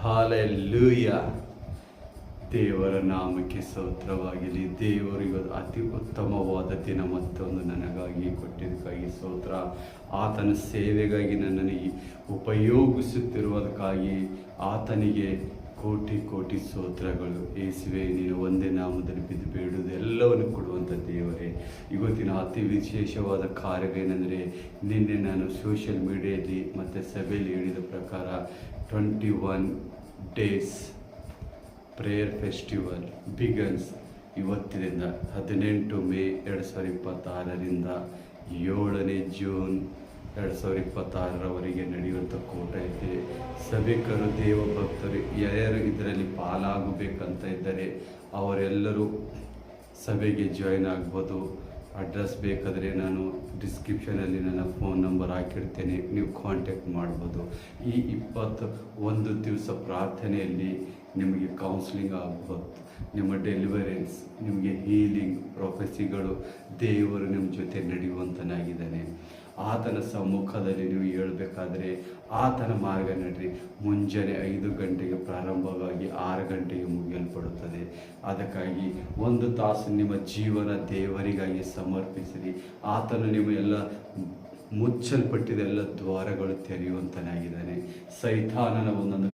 Hallelujah. ದೇವರ ನಾಮಕ್ಕೆ ಸ್ತೋತ್ರವಾಗಲಿ. ದೇವರಿಗೆ ಅತಿ ಉತ್ತಮವಾದ ದಿನ ಮತ್ತೊಂದು ನನಗಾಗಿ ಕೊಟ್ಟಿದ್ದಕ್ಕಾಗಿ ಸ್ತೋತ್ರ. ಆತನ ಸೇವೆಗಾಗಿ ನನ್ನನ್ನು ಉಪಯೋಗಿಸುತ್ತಿರುವುದಕ್ಕಾಗಿ ಆತನಿಗೆ ಕೋಟಿ ಕೋಟಿ ಸ್ತೋತ್ರಗಳು. ಯೇಸುವೆ, ನೀನು ಒಂದೇ ನಾಮದಲ್ಲಿ ಬಿದ್ದು ಬೇಡುವುದು ಎಲ್ಲವನ್ನು ಕೊಡುವಂಥ ದೇವರೇ. ಇವತ್ತಿನ ಅತಿ ವಿಶೇಷವಾದ ಕಾರ್ಯವೇನೆಂದರೆ, ನಿನ್ನೆ ನಾನು ಸೋಷಿಯಲ್ ಮೀಡಿಯಾದಲ್ಲಿ ಮತ್ತು ಸಭೆಯಲ್ಲಿ ಹೇಳಿದ ಪ್ರಕಾರ 21 days ಪ್ರೇಯರ್ ಫೆಸ್ಟಿವಲ್ ಬಿಗನ್ಸ್ ಇವತ್ತಿನಿಂದ 18 ಮೇ 2026ರಿಂದ 7ನೇ ಜೂನ್ 2026ರವರೆಗೆ ನಡೆಯುವಂಥ ಕೂಟ ಇದೆ. ಸಭಿಕರು, ದೇವಭಕ್ತರು ಯಾರು ಇದರಲ್ಲಿ ಪಾಲಾಗಬೇಕಂತ ಇದ್ದರೆ ಅವರೆಲ್ಲರೂ ಸಭೆಗೆ ಜಾಯ್ನ್ ಆಗ್ಬೋದು. ಅಡ್ರೆಸ್ ಬೇಕಾದರೆ ನಾನು ಡಿಸ್ಕ್ರಿಪ್ಷನಲ್ಲಿ ನನ್ನ ಫೋನ್ ನಂಬರ್ ಹಾಕಿರ್ತೇನೆ, ನೀವು ಕಾಂಟ್ಯಾಕ್ಟ್ ಮಾಡ್ಬೋದು. ಈ 21 ದಿವಸ ಪ್ರಾರ್ಥನೆಯಲ್ಲಿ ನಿಮಗೆ ಕೌನ್ಸಿಲಿಂಗ್ ಆಗ್ಬೋದು, ನಿಮ್ಮ ಡೆಲಿವರೆನ್ಸ್, ನಿಮಗೆ ಹೀಲಿಂಗ್, ಪ್ರೊಫೆಸಿಗಳು, ದೇವರು ನಿಮ್ಮ ಜೊತೆ ನಡೆಯುವಂತನಾಗಿದ್ದಾನೆ. ಆತನ ಸಮ್ಮುಖದಲ್ಲಿ ನೀವು ಹೇಳಬೇಕಾದ್ರೆ ಆತನ ಮಾರ್ಗ ನಡ್ರಿ. ಮುಂಜಾನೆ 5 ಗಂಟೆಗೆ ಪ್ರಾರಂಭವಾಗಿ 6 ಗಂಟೆಗೆ ಮುಗಿಯಲ್ಪಡುತ್ತದೆ. ಅದಕ್ಕಾಗಿ 1 ತಾಸು ನಿಮ್ಮ ಜೀವನ ದೇವರಿಗಾಗಿ ಸಮರ್ಪಿಸಿರಿ. ಆತನು ನಿಮ್ಮ ಎಲ್ಲ ಮುಚ್ಚಲ್ಪಟ್ಟಿದ ಎಲ್ಲ ದ್ವಾರಗಳು ತೆರೆಯುವಂತನಾಗಿದ್ದಾನೆ. ಸೈತಾನನ ಒಂದೊಂದು